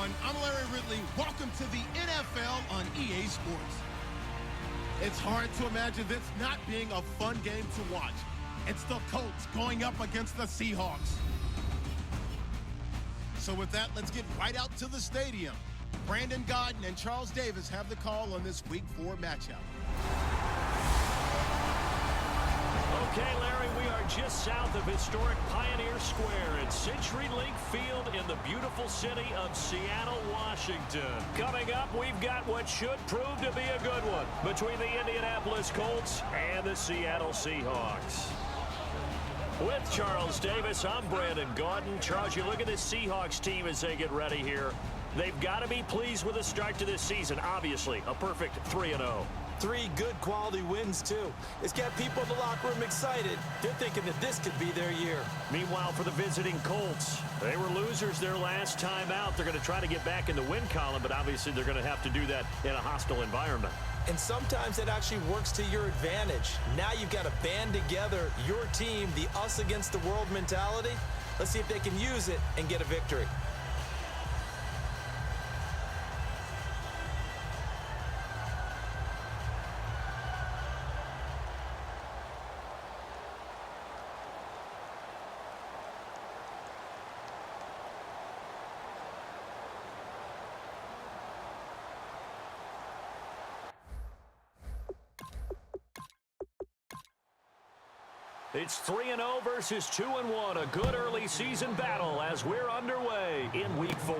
everyone. I'm Larry Ridley. Welcome to the NFL on EA Sports. It's hard to imagine this not being a fun game to watch. It's the Colts going up against the Seahawks. So with that, let's get right out to the stadium. Brandon Gaudin and Charles Davis have the call on this Week 4 matchup. Okay, Larry, we are just south of historic Pioneer Square at CenturyLink Field in the beautiful city of Seattle, Washington. Coming up, we've got what should prove to be a good one between the Indianapolis Colts and the Seattle Seahawks. With Charles Davis, I'm Brandon Gaudin. Charles, you look at this Seahawks team as they get ready here. They've got to be pleased with the start to this season. Obviously, a perfect 3-0. 3 good quality wins, too. It's got people in the locker room excited. They're thinking that this could be their year. Meanwhile, for the visiting Colts, they were losers their last time out. They're going to try to get back in the win column, but obviously they're going to have to do that in a hostile environment. And sometimes it actually works to your advantage. Now you've got to band together your team, the us against the world mentality. Let's see if they can use it and get a victory. It's 3-0 versus 2-1. A good early season battle as we're underway in Week 4.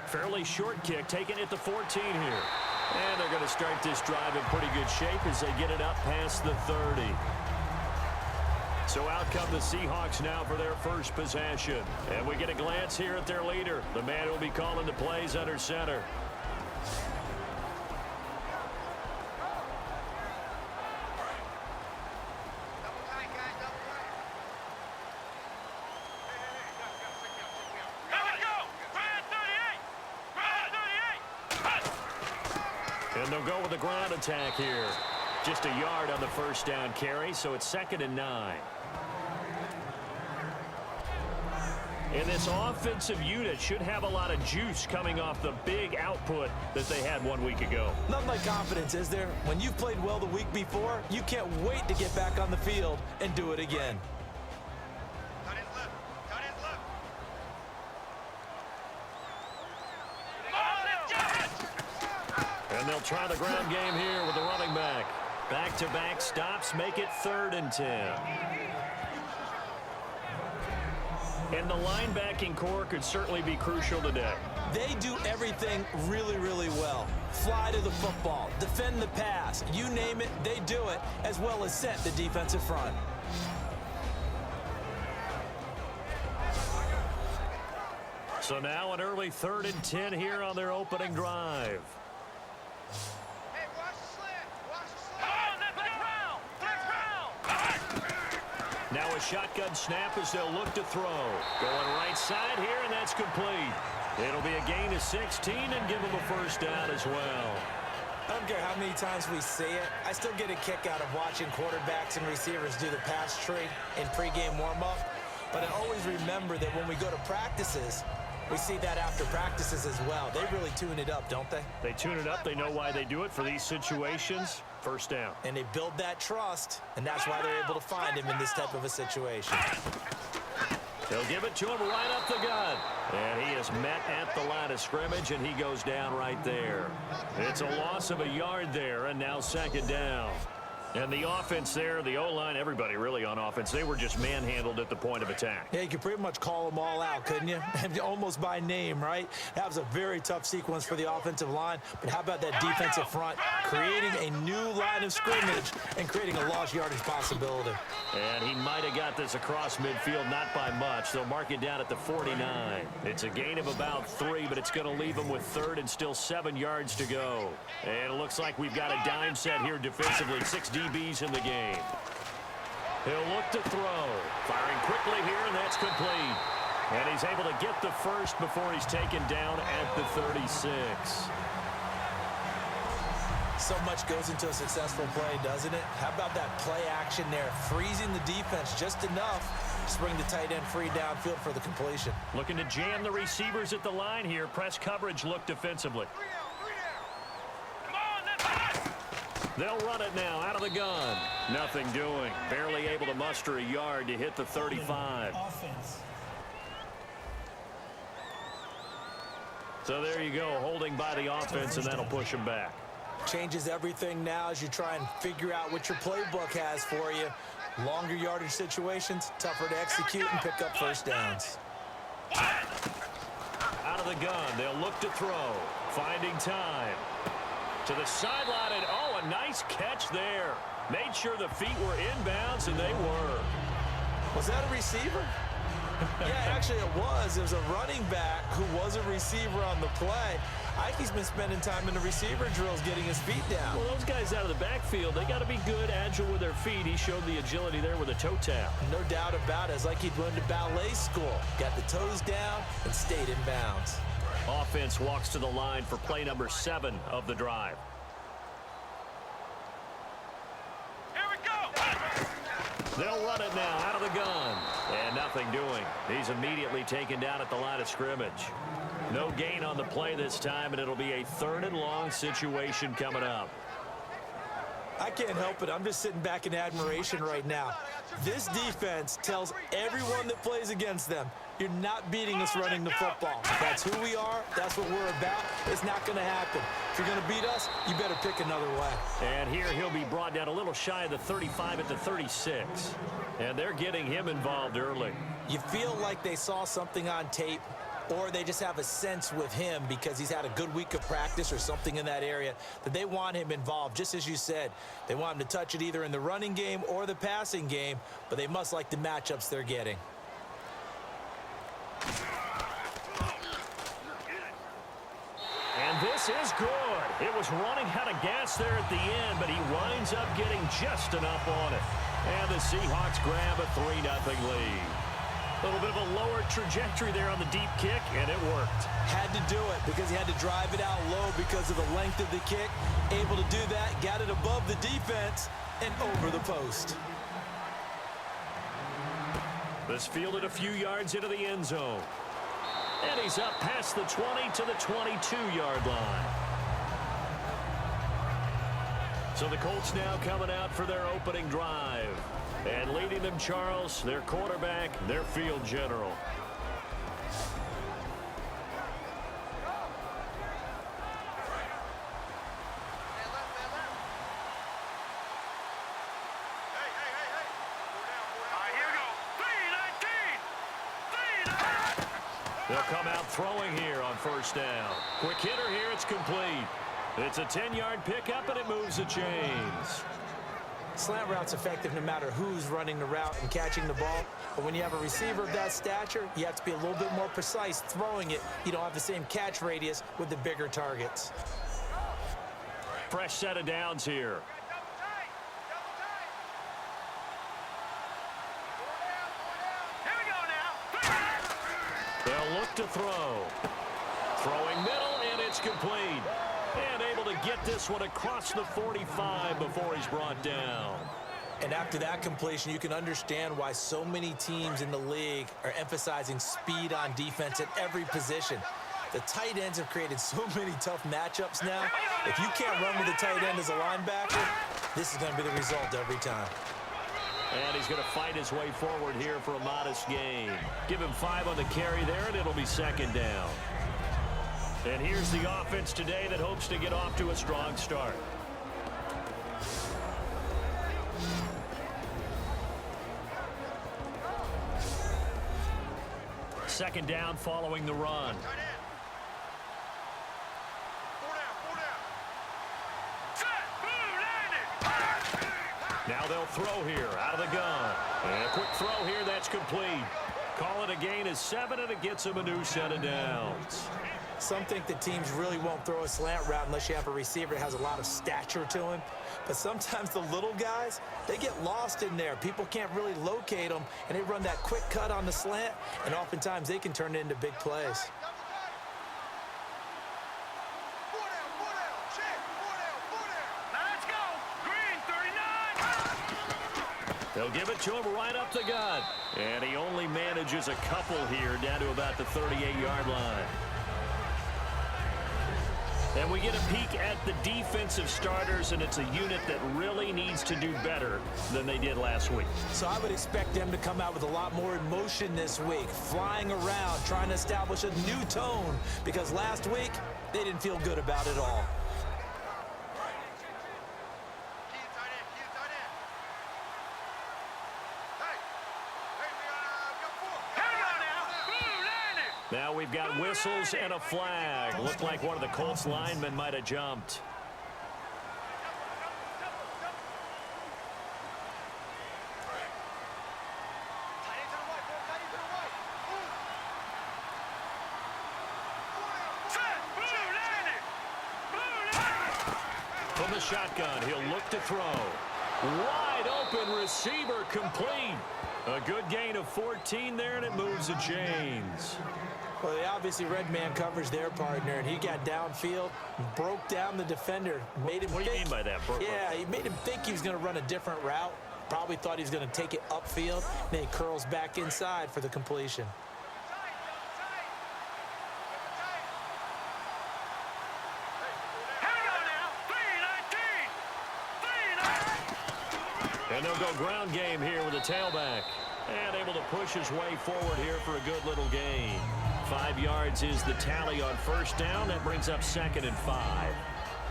Fairly short kick, taken at the 14 here. And they're going to start this drive in pretty good shape as they get it up past the 30. So out come the Seahawks now for their first possession. And we get a glance here at their leader, the man who will be calling the plays under center. And they'll go with the ground attack here. Just a yard on the first down carry, so it's 2nd and 9. And this offensive unit should have a lot of juice coming off the big output that they had 1 week ago. Nothing like confidence, is there? When you've played well the week before, you can't wait to get back on the field and do it again. And they'll try the ground game here with the running back. Back-to-back stops make it 3rd and 10. And the linebacking core could certainly be crucial today. They do everything really, really well. Fly to the football, defend the pass, you name it, they do it, as well as set the defensive front. So now an early 3rd and 10 here on their opening drive. Now a shotgun snap as they'll look to throw. Going right side here, and that's complete. It'll be a gain of 16 and give them a first down as well. I don't care how many times we see it. I still get a kick out of watching quarterbacks and receivers do the pass tree in pregame warm-up. But I always remember that when we go to practices, we see that after practices as well. They really tune it up, don't they? They tune it up. They know why they do it for these situations. First down. And they build that trust, and that's why they're able to find him in this type of a situation. They'll give it to him right up the gut. And he is met at the line of scrimmage, and he goes down right there. It's a loss of a yard there, and now 2nd down. And the offense there, the O-line, everybody really on offense, they were just manhandled at the point of attack. Yeah, you could pretty much call them all out, couldn't you? Almost by name, right? That was a very tough sequence for the offensive line. But how about that defensive front creating a new line of scrimmage and creating a lost yardage possibility? And he might have got this across midfield, not by much. They'll mark it down at the 49. It's a gain of about 3, but it's going to leave them with 3rd and still 7 yards to go. And it looks like we've got a dime set here defensively. 6 DBs in the game. He'll look to throw. Firing quickly here, and that's complete. And he's able to get the first before he's taken down at the 36. So much goes into a successful play, doesn't it? How about that play action there, freezing the defense just enough Just bring the tight end free downfield for the completion. Looking to jam the receivers at the line here. Press coverage look defensively. They'll run it now out of the gun. Nothing doing. Barely able to muster a yard to hit the 35. So there you go, holding by the offense, and that'll push him back. Changes everything now as you try and figure out what your playbook has for you. Longer yardage situations, tougher to execute and pick up first downs. Out of the gun, they'll look to throw. Finding time. To the sideline, and oh, a nice catch there. Made sure the feet were inbounds, and they were. Was that a receiver? Yeah, actually it was. It was a running back who was a receiver on the play. Ike's been spending time in the receiver drills getting his feet down. Well, those guys out of the backfield, they got to be good, agile with their feet. He showed the agility there with a toe tap. No doubt about it. It's like he'd went to ballet school. Got the toes down and stayed in bounds. Offense walks to the line for play number 7 of the drive. Here we go. They'll run it now out of the gun. And nothing doing. He's immediately taken down at the line of scrimmage. No gain on the play this time, and it'll be a 3rd and long situation coming up. I can't help it. I'm just sitting back in admiration right now. This defense tells everyone that plays against them, you're not beating us running the football. That's who we are. That's what we're about. It's not going to happen. If you're going to beat us, you better pick another way. And here he'll be brought down a little shy of the 35 at the 36. And they're getting him involved early. You feel like they saw something on tape, or they just have a sense with him because he's had a good week of practice or something in that area that they want him involved. Just as you said, they want him to touch it either in the running game or the passing game, but they must like the matchups they're getting. And this is good. It was running out of gas there at the end, but he winds up getting just enough on it. And the Seahawks grab a 3-0 lead. A little bit of a lower trajectory there on the deep kick, and it worked. Had to do it because he had to drive it out low because of the length of the kick. Able to do that, got it above the defense and over the post. This fielded a few yards into the end zone. And he's up past the 20 to the 22-yard line. So the Colts now coming out for their opening drive. And leading them, Charles, their quarterback, their field general. They'll come out throwing here on first down. Quick hitter here, it's complete. It's a 10-yard pickup, and it moves the chains. Slant route's effective no matter who's running the route and catching the ball. But when you have a receiver of that stature, you have to be a little bit more precise throwing it. You don't have the same catch radius with the bigger targets. Fresh set of downs here. They'll look to throw. Throwing middle, and it's complete. And able to get this one across the 45 before he's brought down. And after that completion, you can understand why so many teams in the league are emphasizing speed on defense at every position. The tight ends have created so many tough matchups now. If you can't run with the tight end as a linebacker, this is going to be the result every time. And he's going to fight his way forward here for a modest gain. Give him 5 on the carry there, and it'll be second down. And here's the offense today that hopes to get off to a strong start. Second down following the run. Now they'll throw here out of the gun. And a quick throw here, that's complete. Call it a gain of 7, and it gets him a new set of downs. Some think that teams really won't throw a slant route unless you have a receiver that has a lot of stature to him. But sometimes the little guys, they get lost in there. People can't really locate them, and they run that quick cut on the slant, and oftentimes they can turn it into big plays. They'll give it to him right up the gut. And he only manages a couple here down to about the 38-yard line. And we get a peek at the defensive starters, and it's a unit that really needs to do better than they did last week. So I would expect them to come out with a lot more emotion this week, flying around, trying to establish a new tone, because last week they didn't feel good about it all. Now we've got whistles and a flag. Looked like one of the Colts linemen might have jumped. From the shotgun, he'll look to throw. Wide open receiver complete. A good gain of 14 there, and it moves the chains. Well, they obviously read man coverage their partner, and he got downfield, broke down the defender, made him What do you mean by that, Brooke? Yeah, he made him think he was going to run a different route. Probably thought he was going to take it upfield. Then he curls back inside for the completion. And they'll go ground game here with a tailback. And able to push his way forward here for a good little gain. 5 yards is the tally on first down. That brings up 2nd and 5.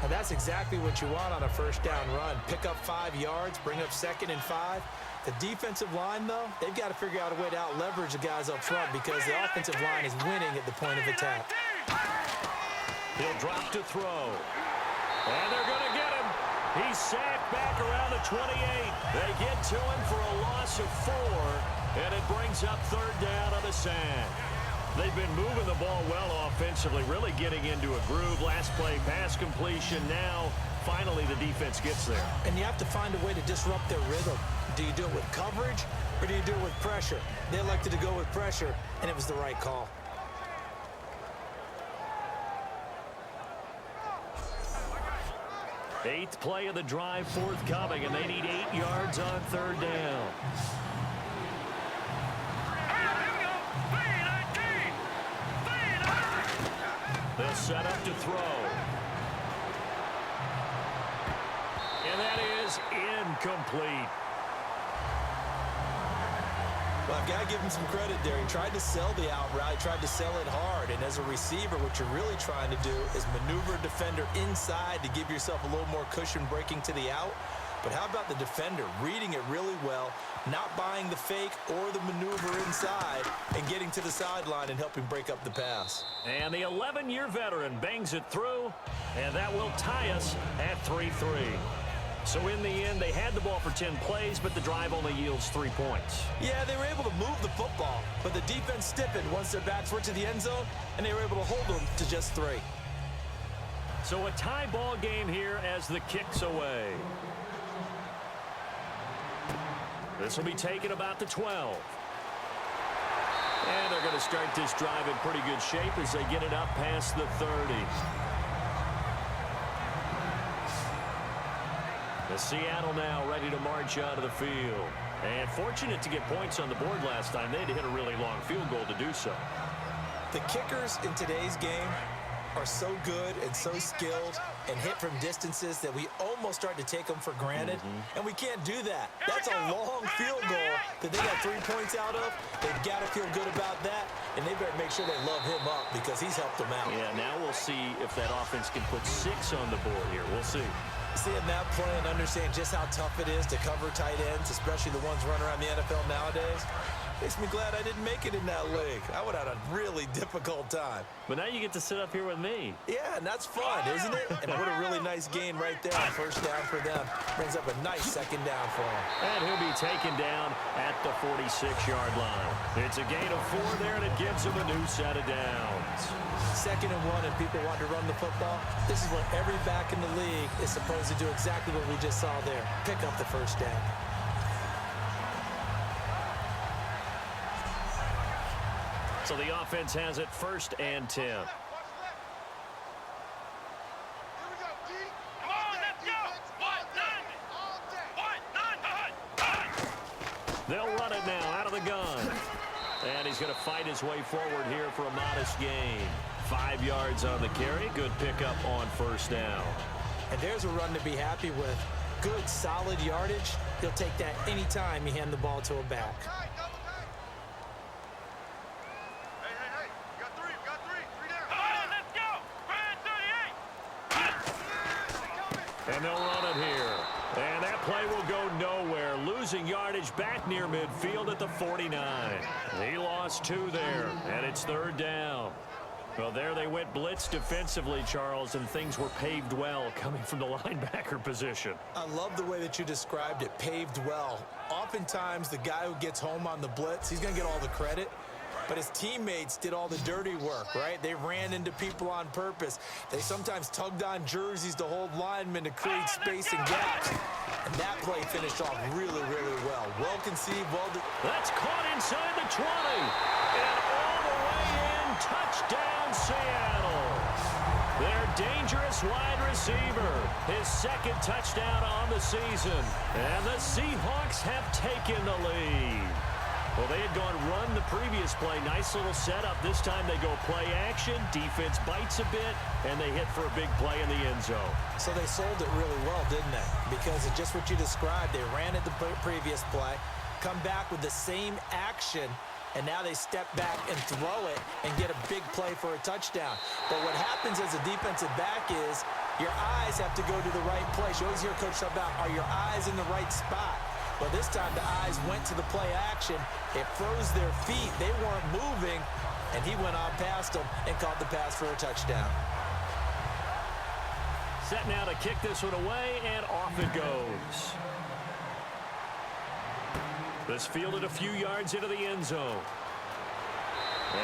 Now that's exactly what you want on a first down run. Pick up 5 yards, bring up 2nd and 5. The defensive line, though, they've got to figure out a way to out-leverage the guys up front because the offensive line is winning at the point of attack. He'll drop to throw. And they're going to get him. He's sacked back around the 28. They get to him for a loss of 4, and it brings up 3rd down on a sack. They've been moving the ball well offensively, really getting into a groove. Last play, pass completion. Now, finally, the defense gets there. And you have to find a way to disrupt their rhythm. Do you do it with coverage, or do you do it with pressure? They elected to go with pressure, and it was the right call. Eighth play of the drive forthcoming, and they need 8 yards on 3rd down. They'll set up to throw. And that is incomplete. Well, I've got to give him some credit there. He tried to sell the out route. He tried to sell it hard. And as a receiver, what you're really trying to do is maneuver a defender inside to give yourself a little more cushion breaking to the out. But how about the defender reading it really well, not buying the fake or the maneuver inside, and getting to the sideline and helping break up the pass. And the 11-year veteran bangs it through, and that will tie us at 3-3. So in the end, they had the ball for 10 plays, but the drive only yields 3 points. Yeah, they were able to move the football, but the defense stiffened once their backs were to the end zone, and they were able to hold them to just 3. So a tie ball game here as the kick's away. This will be taken about the 12. And they're going to start this drive in pretty good shape as they get it up past the 30. The Seattle now ready to march out of the field. And fortunate to get points on the board last time. They had to hit a really long field goal to do so. The kickers in today's game are so good and so skilled and hit from distances that we almost start to take them for granted, and we can't do that. That's a long field goal that they got 3 points out of. They've got to feel good about that, and they better make sure they love him up because he's helped them out. Yeah, now we'll see if that offense can put 6 on the board here. We'll see. Seeing that play and understanding just how tough it is to cover tight ends, especially the ones running around the NFL nowadays, makes me glad I didn't make it in that league. I would have had a really difficult time. But now you get to sit up here with me. Yeah, and that's fun, isn't it? And what a really nice gain right there on first down for them. Brings up a nice 2nd down for him. And he'll be taken down at the 46-yard line. It's a gain of 4 there, and it gives him a new set of downs. 2nd and 1, and people want to run the football. This is what every back in the league is supposed to do, exactly what we just saw there. Pick up the first down. So the offense has it 1st and 10. And he's going to fight his way forward here for a modest gain. 5 yards on the carry. Good pickup on first down. And there's a run to be happy with. Good, solid yardage. He'll take that anytime you hand the ball to a back. And they'll run it here. And that play will go nowhere. Losing yardage back near midfield at the 49. He lost 2 there, and it's 3rd down. Well, there they went blitz defensively, Charles, and things were paved well coming from the linebacker position. I love the way that you described it, paved well. Oftentimes, the guy who gets home on the blitz, he's going to get all the credit. But his teammates did all the dirty work, right? They ran into people on purpose. They sometimes tugged on jerseys to hold linemen to create space and gaps. And that play finished off really, really well. Well conceived, That's caught inside the 20. And all the way in, touchdown Seattle. Their dangerous wide receiver. His 2nd touchdown on the season. And the Seahawks have taken the lead. Well, they had gone run the previous play. Nice little setup. This time they go play action. Defense bites a bit, and they hit for a big play in the end zone. So they sold it really well, didn't they? Because of just what you described. They ran at the previous play, come back with the same action, and now they step back and throw it and get a big play for a touchdown. But what happens as a defensive back is your eyes have to go to the right place. You always hear Coach talk about, are your eyes in the right spot? Well, this time the eyes went to the play action. It froze their feet. They weren't moving, and he went on past them and caught the pass for a touchdown. Set now to kick this one away, and off it goes. This fielded a few yards into the end zone.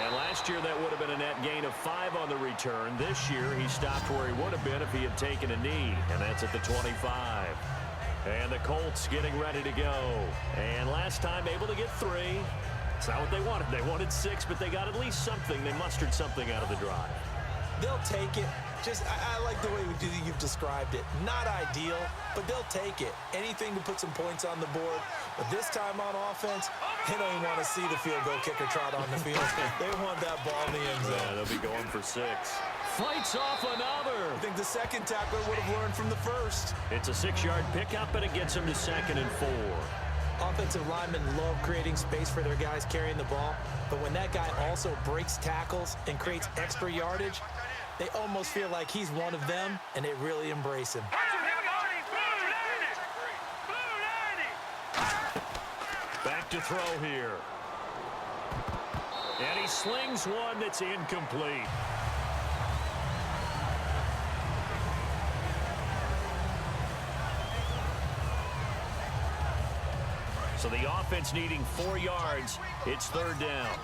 And last year that would have been a net gain of 5 on the return. This year he stopped where he would have been if he had taken a knee, and that's at the 25. And the Colts getting ready to go. And last time able to get 3. It's not what they wanted. They wanted 6, but they got at least something. They mustered something out of the drive. They'll take it. I like the way you've described it. Not ideal, but they'll take it. Anything to put some points on the board. But this time on offense, they don't even want to see the field goal kicker trot on the field. They want that ball in the end zone. Yeah, they'll be going for 6. Fights off another. I think the second tackler would have learned from the first. It's a 6-yard pickup, and it gets him to 2nd and 4. Offensive linemen love creating space for their guys carrying the ball. But when that guy also breaks tackles and creates extra yardage, they almost feel like he's one of them, and they really embrace him. Back to throw here. And he slings one that's incomplete. So the offense needing 4 yards. It's 3rd down.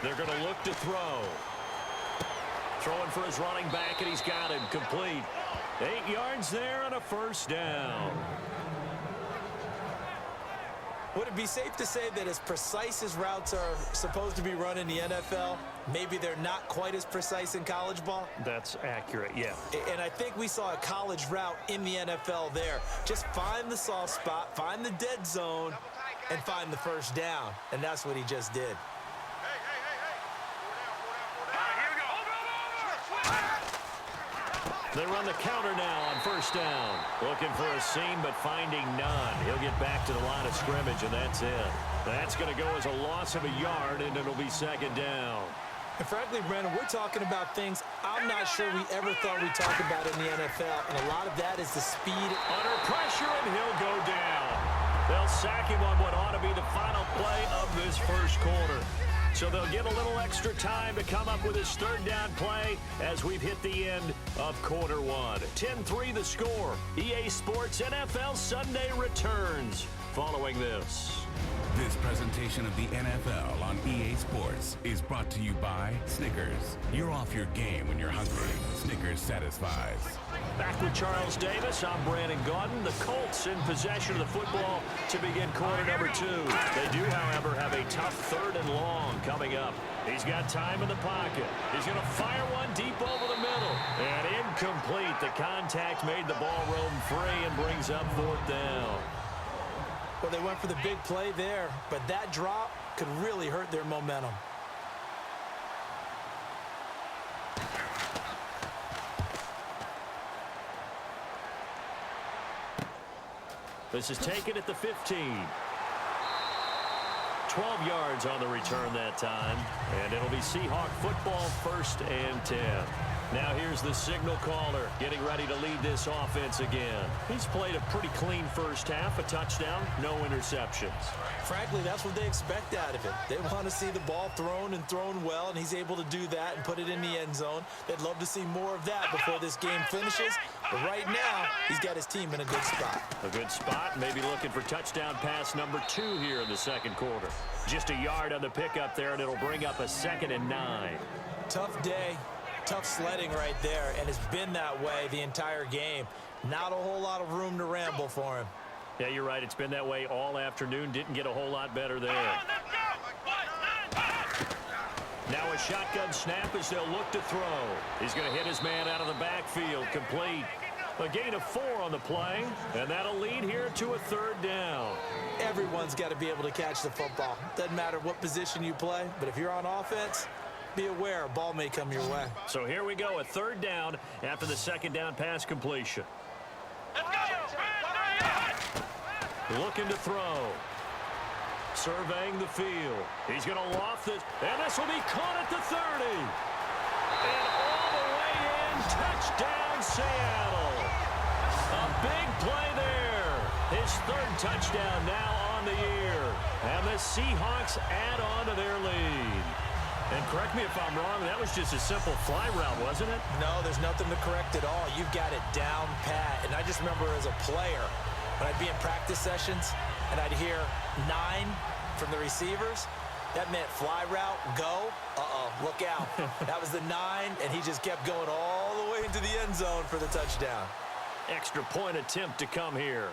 They're going to look to throw. Throwing for his running back, and he's got him complete. 8 yards there and a 1st down. Would it be safe to say that as precise as routes are supposed to be run in the NFL, maybe they're not quite as precise in college ball? That's accurate, yeah. And I think we saw a college route in the NFL there. Just find the soft spot, find the dead zone, and find the 1st down. And that's what he just did. They run the counter now on 1st down. Looking for a seam, but finding none. He'll get back to the line of scrimmage, and that's it. That's going to go as a loss of a yard, and it'll be 2nd down. And frankly, Brandon, we're talking about things I'm not sure we ever thought we'd talk about in the NFL, and a lot of that is the speed. Under pressure, and he'll go down. They'll sack him on what ought to be the final play of this 1st quarter. So they'll give a little extra time to come up with his 3rd down play as we've hit the end of quarter 1. 10-3 the score. EA Sports NFL Sunday returns following this. This presentation of the NFL on EA Sports is brought to you by Snickers. You're off your game when you're hungry. Snickers satisfies. Back with Charles Davis, I'm Brandon Gaudin. The Colts in possession of the football to begin quarter number 2. They do, however, have a tough 3rd and long coming up. He's got time in the pocket. He's going to fire one deep over the middle. And incomplete. The contact made the ball roam free and brings up 4th down. Well, they went for the big play there, but that drop could really hurt their momentum. This is taken at the 15. 12 yards on the return that time. And it'll be Seahawk football, 1st and 10. Now here's the signal caller getting ready to lead this offense again. He's played a pretty clean first half, a touchdown, no interceptions. Frankly, that's what they expect out of it. They want to see the ball thrown and thrown well, and he's able to do that and put it in the end zone. They'd love to see more of that before this game finishes. But right now, he's got his team in a good spot. A good spot, maybe looking for touchdown pass number 2 here in the second quarter. Just a yard on the pickup there, and it'll bring up a 2nd and 9. Tough day. Tough sledding right there, and it's been that way the entire game. Not a whole lot of room to ramble for him. Yeah, you're right. It's been that way all afternoon. Didn't get a whole lot better there. Now a shotgun snap as they'll look to throw. He's going to hit his man out of the backfield. Complete. A gain of 4 on the play, and that'll lead here to a 3rd down. Everyone's got to be able to catch the football. Doesn't matter what position you play, but if you're on offense, be aware a ball may come your way. So here we go, a 3rd down after the 2nd down pass completion. Looking to throw. Surveying the field. He's going to loft it, and this will be caught at the 30. And all the way in, touchdown Seattle. A big play there. His 3rd touchdown now on the year. And the Seahawks add on to their lead. And correct me if I'm wrong, that was just a simple fly route, wasn't it? No, there's nothing to correct at all. You've got it down pat. And I just remember as a player, when I'd be in practice sessions and I'd hear 9 from the receivers, that meant fly route, go, look out. That was the 9, and he just kept going all the way into the end zone for the touchdown. Extra point attempt to come here.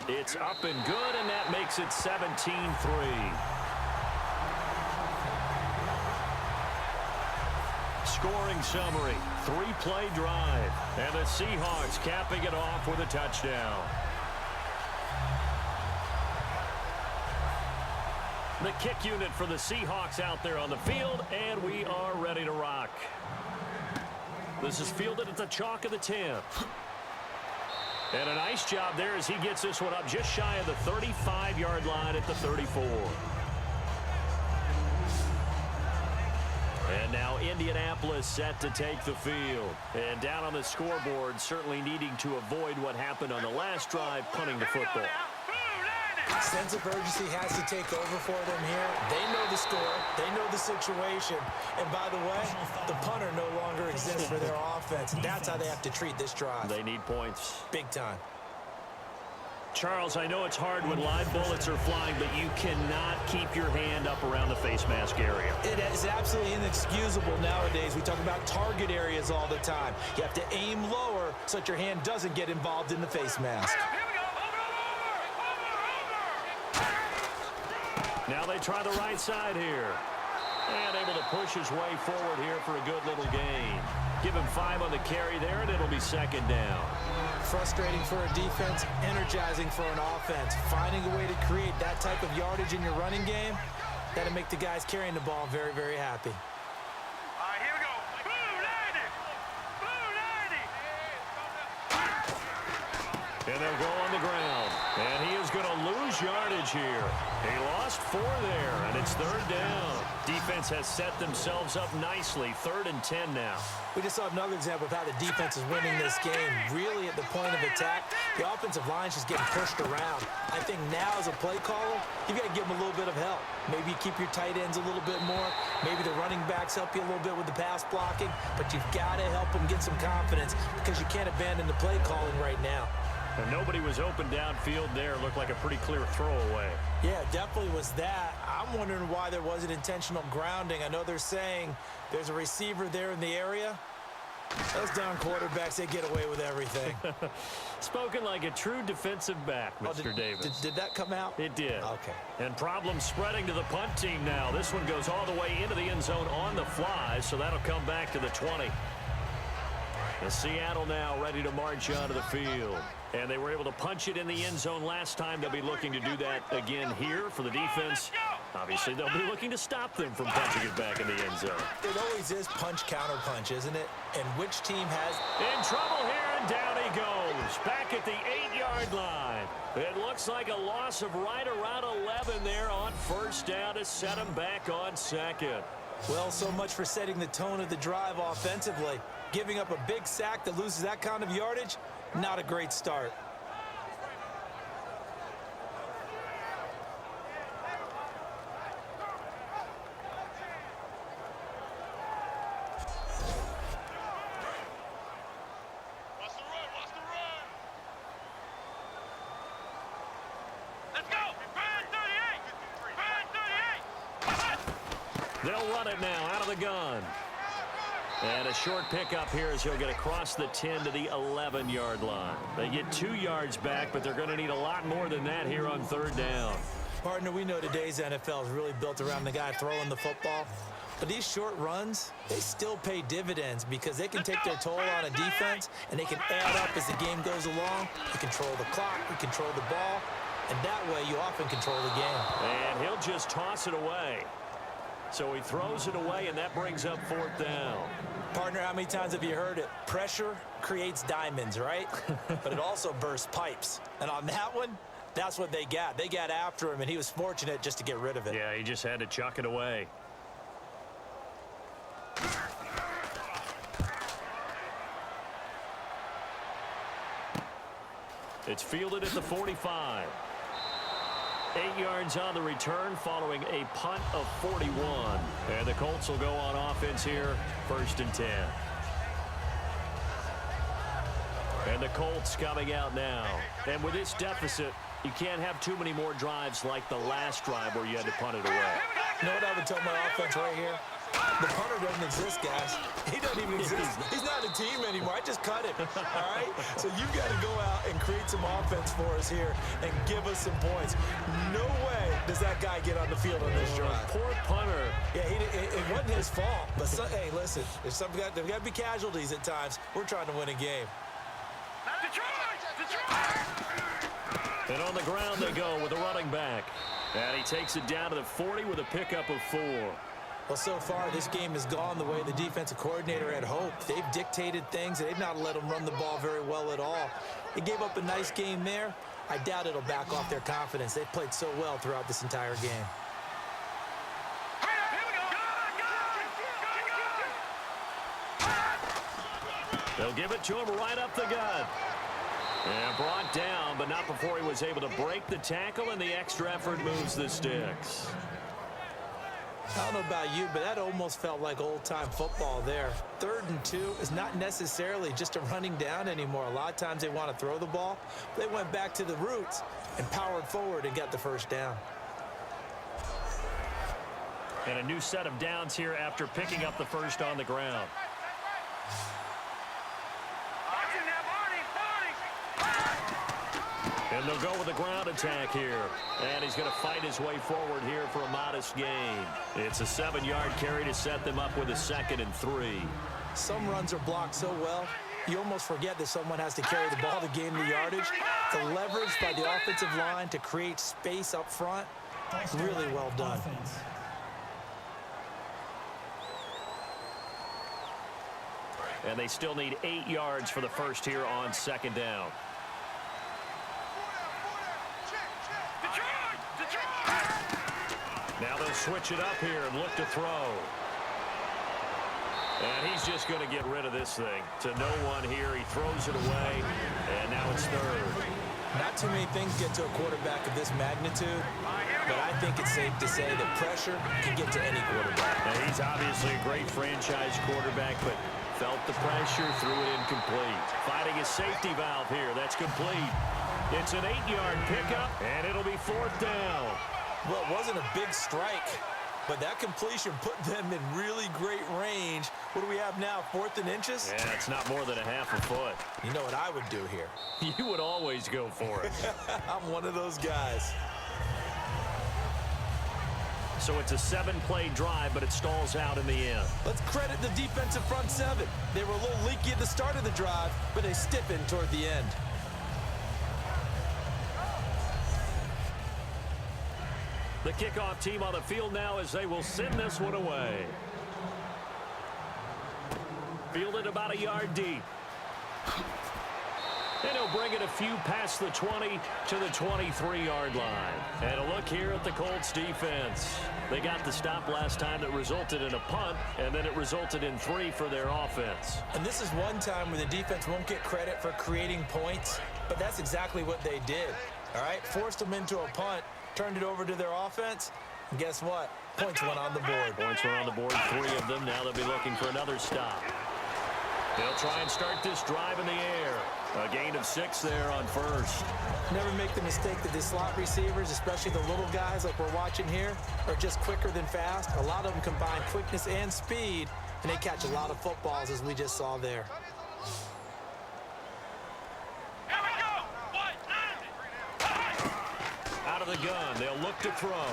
It's up and good, and that makes it 17-3. Scoring summary, 3-play drive, and the Seahawks capping it off with a touchdown. The kick unit for the Seahawks out there on the field, and we are ready to rock. This is fielded at the chalk of the 10. And a nice job there as he gets this one up just shy of the 35-yard line at the 34. And now Indianapolis set to take the field. And down on the scoreboard, certainly needing to avoid what happened on the last drive, punting the football. Sense of urgency has to take over for them here. They know the score. They know the situation. And by the way, the punter no longer exists for their offense. That's how they have to treat this drive. They need points. Big time. Charles, I know it's hard when live bullets are flying, but you cannot keep your hand up around the face mask area. It is absolutely inexcusable nowadays. We talk about target areas all the time. You have to aim lower so that your hand doesn't get involved in the face mask. Now they try the right side here. And able to push his way forward here for a good little gain. Give him 5 on the carry there, and it'll be 2nd down. Frustrating for a defense, energizing for an offense. Finding a way to create that type of yardage in your running game, that'll make the guys carrying the ball very, very happy. All right, here we go. Blue 90. And they'll go on the ground. And he is going to lose yardage here. He lost 4 there, and it's 3rd down. Defense has set themselves up nicely. 3rd and 10 now. We just saw another example of how the defense is winning this game. Really at the point of attack, the offensive line's just getting pushed around. I think now as a play caller, you've got to give them a little bit of help. Maybe you keep your tight ends a little bit more. Maybe the running backs help you a little bit with the pass blocking. But you've got to help them get some confidence because you can't abandon the play calling right now. And nobody was open downfield there. Looked like a pretty clear throwaway. Yeah, definitely was that. I'm wondering why there wasn't intentional grounding. I know they're saying there's a receiver there in the area. Those down quarterbacks, they get away with everything. Spoken like a true defensive back, Mr. Davis. Did that come out? It did. Okay. And problems spreading to the punt team now. This one goes all the way into the end zone on the fly, so that'll come back to the 20. And Seattle now ready to march onto the field. And they were able to punch it in the end zone last time. They'll be looking to do that again here for the defense. Obviously, they'll be looking to stop them from punching it back in the end zone. It always is punch, counter punch, isn't it? And which team has... In trouble here, and down he goes. Back at the 8-yard line. It looks like a loss of right around 11 there on first down to set him back on second. Well, so much for setting the tone of the drive offensively. Giving up a big sack that loses that kind of yardage, not a great start. They'll run it now out of the gun. And a short pickup here as he'll get across the 10 to the 11-yard line. They get 2 yards back, but they're going to need a lot more than that here on third down. Partner, we know today's NFL is really built around the guy throwing the football. But these short runs, they still pay dividends because they can take their toll on a defense and they can add up as the game goes along. You control the clock, you control the ball, and that way you often control the game. And he'll just toss it away. So he throws it away, and that brings up fourth down. Partner, how many times have you heard it? Pressure creates diamonds, right? But it also bursts pipes. And on that one, that's what they got. They got after him, and he was fortunate just to get rid of it. Yeah, he just had to chuck it away. It's fielded at the 45. 8 yards on the return following a punt of 41. And the Colts will go on offense here, 1st and 10. And the Colts coming out now. And with this deficit, you can't have too many more drives like the last drive where you had to punt it away. You know what I would tell my offense right here? The punter doesn't exist, guys. He doesn't even exist. He's not a team anymore. I just cut him, all right? So you got to go out and create some offense for us here and give us some points. No way does that guy get on the field on this drive. Poor punter. Yeah, it wasn't his fault. But, hey, listen, there's got to be casualties at times. We're trying to win a game. And on the ground they go with a running back. And he takes it down to the 40 with a pickup of 4. Well, so far, this game has gone the way the defensive coordinator had hoped. They've dictated things. They've not let them run the ball very well at all. They gave up a nice game there. I doubt it'll back off their confidence. They've played so well throughout this entire game. They'll give it to him right up the gut. And brought down, but not before he was able to break the tackle, and the extra effort moves the sticks. I don't know about you, but that almost felt like old-time football there. 3rd and 2 is not necessarily just a running down anymore. A lot of times they want to throw the ball. They went back to the roots and powered forward and got the first down. And a new set of downs here after picking up the first on the ground. And they'll go with the ground attack here. And he's going to fight his way forward here for a modest gain. It's a 7-yard carry to set them up with a 2nd and 3. Some runs are blocked so well, you almost forget that someone has to carry the ball to gain the yardage. The leverage by the offensive line to create space up front, really well done. And they still need 8 yards for the first here on 2nd down. Now they'll switch it up here and look to throw. And he's just going to get rid of this thing. To no one here. He throws it away, and now it's 3rd. Not too many things get to a quarterback of this magnitude, but I think it's safe to say that pressure can get to any quarterback. Now, he's obviously a great franchise quarterback, but Felt the pressure, threw it incomplete. Finding a safety valve here. That's complete. It's an 8-yard pickup, and it'll be 4th down. Well, it wasn't a big strike, but that completion put them in really great range. What do we have now, 4th and inches? Yeah, it's not more than a half a foot. You know what I would do here? You would always go for it. I'm one of those guys. So it's a 7-play drive, but it stalls out in the end. Let's credit the defensive front 7. They were a little leaky at the start of the drive, but they stiffened toward the end. The kickoff team on the field now as they will send this one away. Fielded about a yard deep. And he'll bring it a few past the 20 to the 23-yard line. And a look here at the Colts defense. They got the stop last time that resulted in a punt, and then it resulted in 3 for their offense. And this is one time where the defense won't get credit for creating points, but that's exactly what they did. All right, forced them into a punt, turned it over to their offense, and guess what? Points went on the board. Points were on the board, 3 of them. Now they'll be looking for another stop. They'll try and start this drive in the air. A gain of 6 there on first. Never make the mistake that the slot receivers, especially the little guys like we're watching here, are just quicker than fast. A lot of them combine quickness and speed, and they catch a lot of footballs, as we just saw there. Here we go. Out of the gun, they'll look to throw.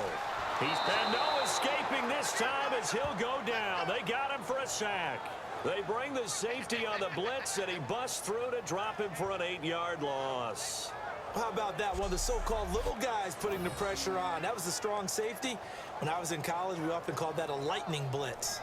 He's been no escaping this time as he'll go down. They got him for a sack. They bring the safety on the blitz, and he busts through to drop him for an 8-yard loss. How about that? One of the so-called little guys putting the pressure on. That was the strong safety. When I was in college, we often called that a lightning blitz.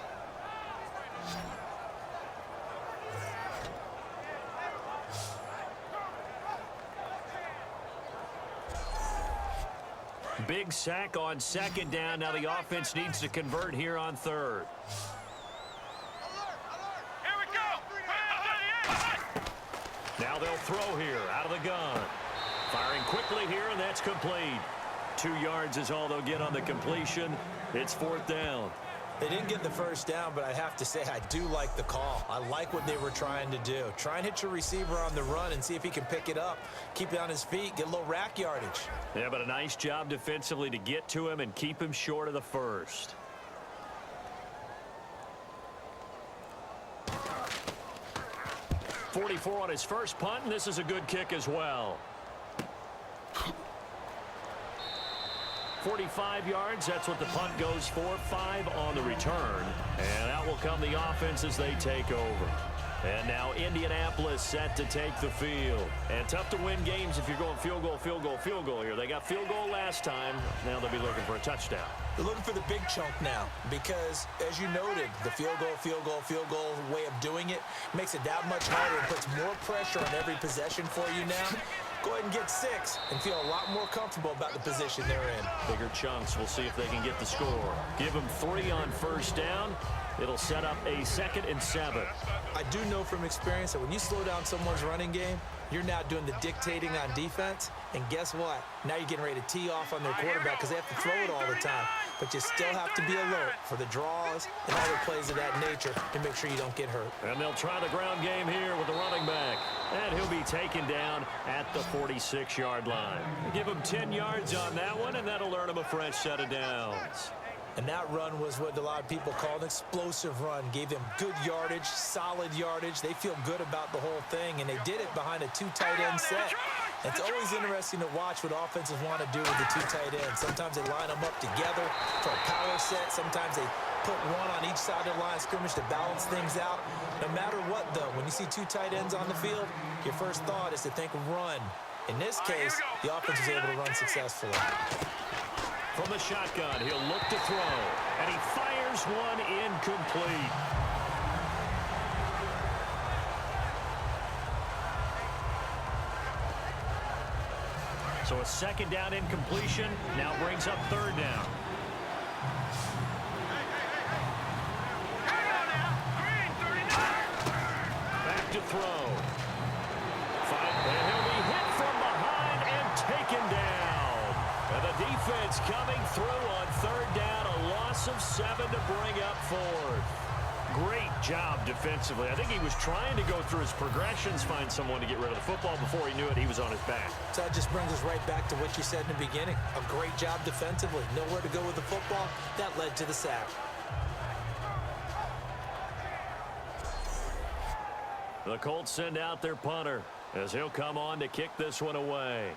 Big sack on 2nd down. Now the offense needs to convert here on 3rd. Now they'll throw here out of the gun. Firing quickly here, and that's complete. 2 yards is all they'll get on the completion. It's 4th down. They didn't get the first down, but I have to say I do like the call. I like what they were trying to do. Try and hit your receiver on the run and see if he can pick it up. Keep it on his feet, get a little rack yardage. Yeah, but a nice job defensively to get to him and keep him short of the first. .44 on his first punt, and this is a good kick as well. 45 yards, that's what the punt goes for. 5 on the return. And out will come the offense as they take over. And now Indianapolis set to take the field. And tough to win games if you're going field goal, field goal, field goal here. They got field goal last time. Now they'll be looking for a touchdown. They're looking for the big chunk now because, as you noted, the field goal way of doing it makes it that much harder and puts more pressure on every possession for you now. Go ahead and get 6 and feel a lot more comfortable about the position they're in. Bigger chunks. We'll see if they can get the score. Give them 3 on first down. It'll set up a 2nd and 7. I do know from experience that when you slow down someone's running game, you're now doing the dictating on defense. And guess what? Now you're getting ready to tee off on their quarterback because they have to throw it all the time. But you still have to be alert for the draws and other plays of that nature to make sure you don't get hurt. And they'll try the ground game here with the running back. And he'll be taken down at the 46-yard line. Give him 10 yards on that one, and that'll earn him a fresh set of downs. And that run was what a lot of people call an explosive run. Gave them good yardage, solid yardage. They feel good about the whole thing, and they did it behind a 2 tight end set. It's always interesting to watch what offenses want to do with the 2 tight ends. Sometimes they line them up together for a power set. Sometimes they put one on each side of the line of scrimmage to balance things out. No matter what, though, when you see 2 tight ends on the field, your first thought is to think run. In this case, the offense was able to run successfully. From the shotgun, he'll look to throw, and he fires one incomplete. So a 2nd down incompletion now brings up 3rd down. Back to throw. And he'll be hit from behind and taken down. And the defense coming through on 3rd down, a loss of 7 to bring up 4th. Great job defensively. I think he was trying to go through his progressions, find someone to get rid of the football. Before he knew it, he was on his back. So that just brings us right back to what you said in the beginning. A great job defensively. Nowhere to go with the football. That led to the sack. The Colts send out their punter as he'll come on to kick this one away.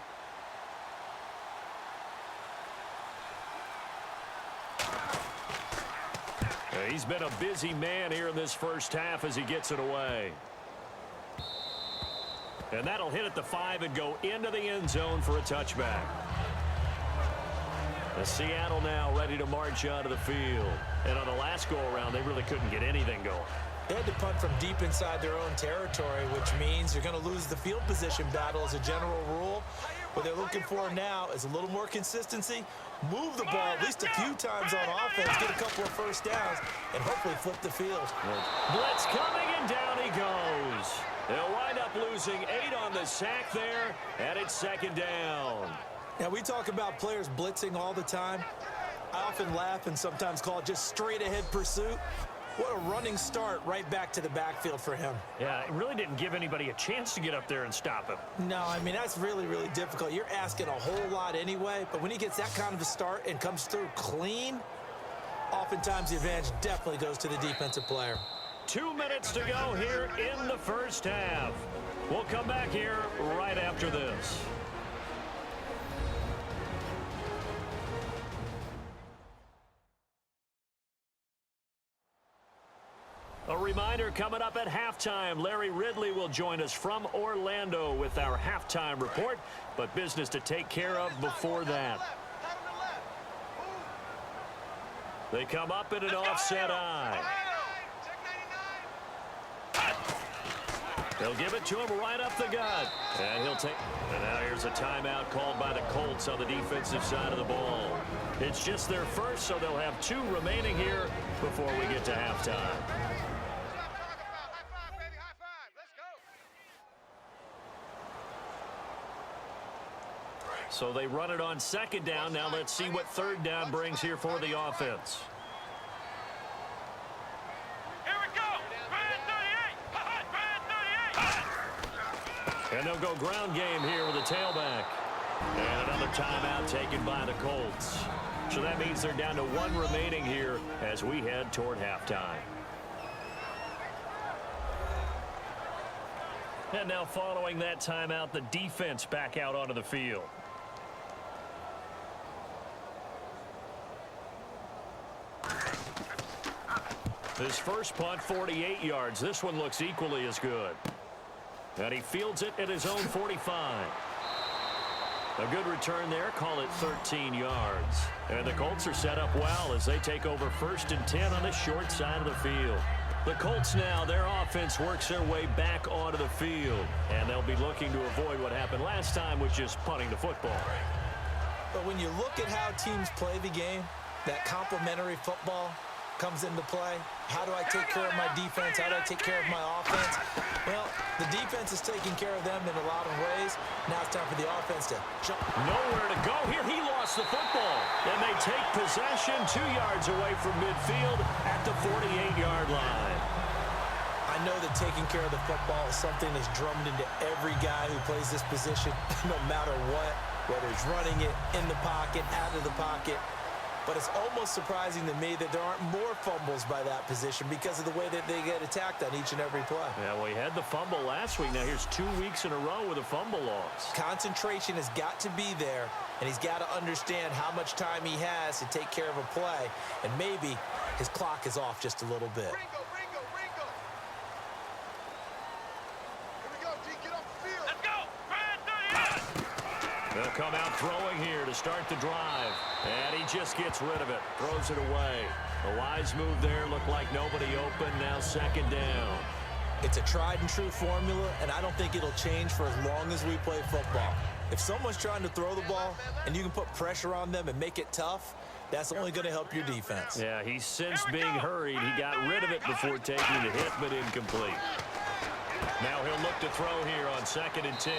He's been a busy man here in this first half as he gets it away. And that'll hit at the 5 and go into the end zone for a touchback. The Seattle now ready to march out of the field. And on the last go-around, they really couldn't get anything going. They had to punt from deep inside their own territory, which means you're going to lose the field position battle as a general rule. What they're looking for now is a little more consistency, move the ball at least a few times on offense, get a couple of first downs, and hopefully flip the field. Blitz coming, and down he goes. They'll wind up losing 8 on the sack there, and it's second down. Now, we talk about players blitzing all the time. I often laugh and sometimes call it just straight-ahead pursuit. What a running start right back to the backfield for him. Yeah, it really didn't give anybody a chance to get up there and stop him. No, I mean, that's really, really difficult. You're asking a whole lot anyway, but when he gets that kind of a start and comes through clean, oftentimes the advantage definitely goes to the defensive player. 2 minutes to go here in the first half. We'll come back here right after this. A reminder coming up at halftime. Larry Ridley will join us from Orlando with our halftime report, but business to take care of before that. They come up in an offset eye. They'll give it to him right up the gut. And he'll take. And now here's a timeout called by the Colts on the defensive side of the ball. It's just their first, so they'll have 2 remaining here before we get to halftime. So they run it on second down. Now let's see what third down brings here for the offense. Here we go. Brand 38. And they'll go ground game here with a tailback. And another timeout taken by the Colts. So that means they're down to 1 remaining here as we head toward halftime. And now following that timeout, the defense back out onto the field. His first punt, 48 yards. This one looks equally as good. And he fields it at his own 45. A good return there. Call it 13 yards. And the Colts are set up well as they take over 1st and 10 on the short side of the field. The Colts now, their offense works their way back onto the field. And they'll be looking to avoid what happened last time, which is punting the football. But when you look at how teams play the game, that complementary football comes into play. How do I take care of my defense? How do I take care of my offense? Well, the defense is taking care of them in a lot of ways. Now it's time for the offense to jump. Nowhere to go here. He lost the football. And they take possession 2 yards away from midfield at the 48-yard line. I know that taking care of the football is something that's drummed into every guy who plays this position, no matter what, whether he's running it in the pocket, out of the pocket. But it's almost surprising to me that there aren't more fumbles by that position because of the way that they get attacked on each and every play. Yeah, well, he had the fumble last week. Now here's 2 weeks in a row with a fumble loss. Concentration has got to be there, and he's got to understand how much time he has to take care of a play, and maybe his clock is off just a little bit. Ringo. Here we go, D. Get off the field. Let's go. Brand 38. They'll come out throwing here to start the drive. And he just gets rid of it. Throws it away. A wise move there. Looked like nobody open. Now second down. It's a tried and true formula, and I don't think it'll change for as long as we play football. If someone's trying to throw the ball and you can put pressure on them and make it tough, that's only going to help your defense. Yeah, he's since being hurried. He got rid of it before taking the hit, but incomplete. Now he'll look to throw here on 2nd and 10.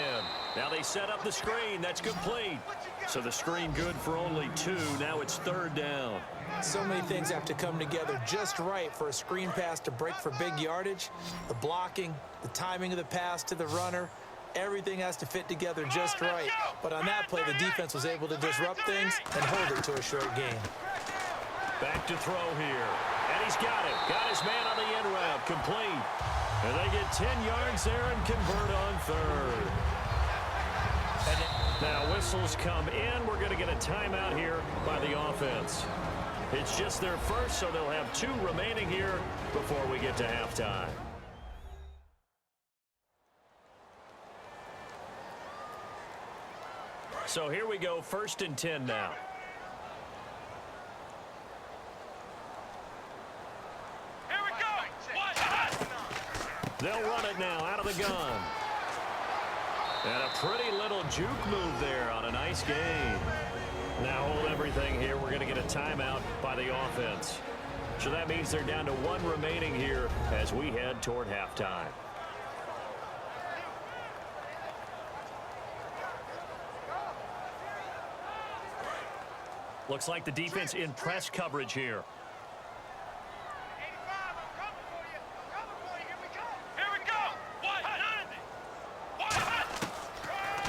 Now they set up the screen. That's complete. So the screen good for only 2. Now it's 3rd down. So many things have to come together just right for a screen pass to break for big yardage. The blocking, the timing of the pass to the runner, everything has to fit together just right. But on that play, the defense was able to disrupt things and hold it to a short gain. Back to throw here. And he's got it. Got his man on the end route. Complete. And they get 10 yards there and convert on 3rd. Now whistles come in. We're going to get a timeout here by the offense. It's just their first, so they'll have 2 remaining here before we get to halftime. So here we go, 1st and 10 now. Here we go. They'll run it now out of the gun. And a pretty little juke move there on a nice gain. Now hold everything here. We're going to get a timeout by the offense. So that means they're down to 1 remaining here as we head toward halftime. Looks like the defense in press coverage here. 85, I'm coming for you. I'm coming for you. Here we go. Here we go. 190.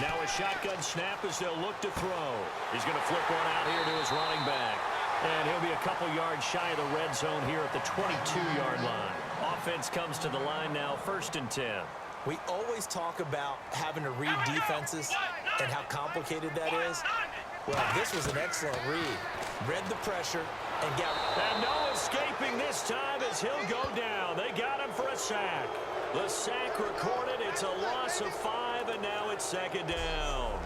Now a shotgun snap as they'll look to throw. He's going to flip one out here to his running back. And he'll be a couple yards shy of the red zone here at the 22-yard line. Offense comes to the line now, 1st and 10. We always talk about having to read defenses and how complicated that is. Well, this was an excellent read. Read the pressure and got... And no escaping this time as he'll go down. They got him for a sack. The sack recorded. It's a loss of 5, and now it's 2nd down.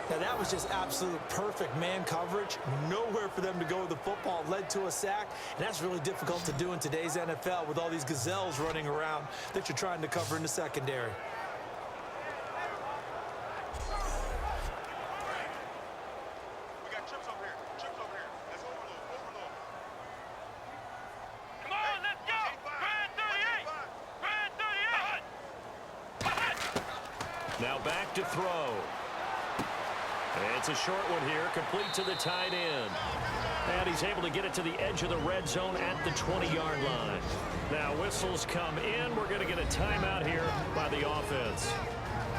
Now, that was just absolute perfect man coverage. Nowhere for them to go with the football. Led to a sack, and that's really difficult to do in today's NFL with all these gazelles running around that you're trying to cover in the secondary. We got trips over here. Trips over here. Let's overload. Come on, let's go. Brand 38. Brand 38. Now back to throw. It's a short one here, complete to the tight end. And he's able to get it to the edge of the red zone at the 20-yard line. Now whistles come in. We're going to get a timeout here by the offense.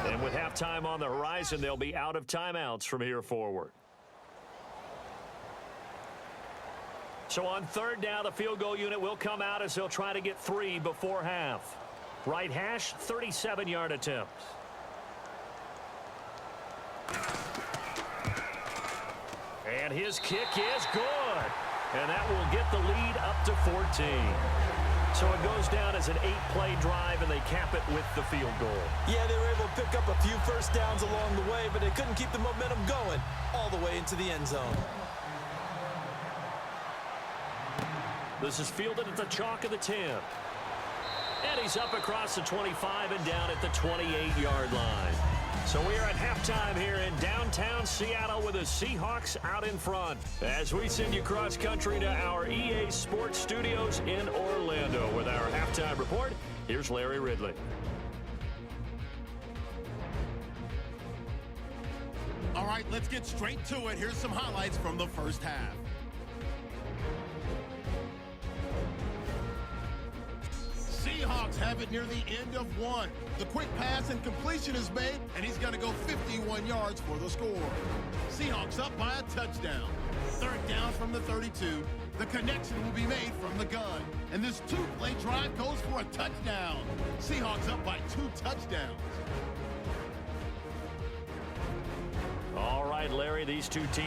And with halftime on the horizon, they'll be out of timeouts from here forward. So on 3rd down, the field goal unit will come out as they'll try to get 3 before half. Right hash, 37-yard attempt. And his kick is good. And that will get the lead up to 14. So it goes down as an 8-play drive, and they cap it with the field goal. Yeah, they were able to pick up a few first downs along the way, but they couldn't keep the momentum going all the way into the end zone. This is fielded at the chalk of the 10. And he's up across the 25 and down at the 28-yard line. So we are at halftime here in downtown Seattle with the Seahawks out in front. As we send you cross-country to our EA Sports Studios in Orlando with our halftime report, here's Larry Ridley. All right, let's get straight to it. Here's some highlights from the first half. Seahawks have it near the end of 1. The quick pass and completion is made, and he's going to go 51 yards for the score. Seahawks up by a touchdown. 3rd down from the 32. The connection will be made from the gun. And this 2-play drive goes for a touchdown. Seahawks up by 2 touchdowns. All right, Larry, these two teams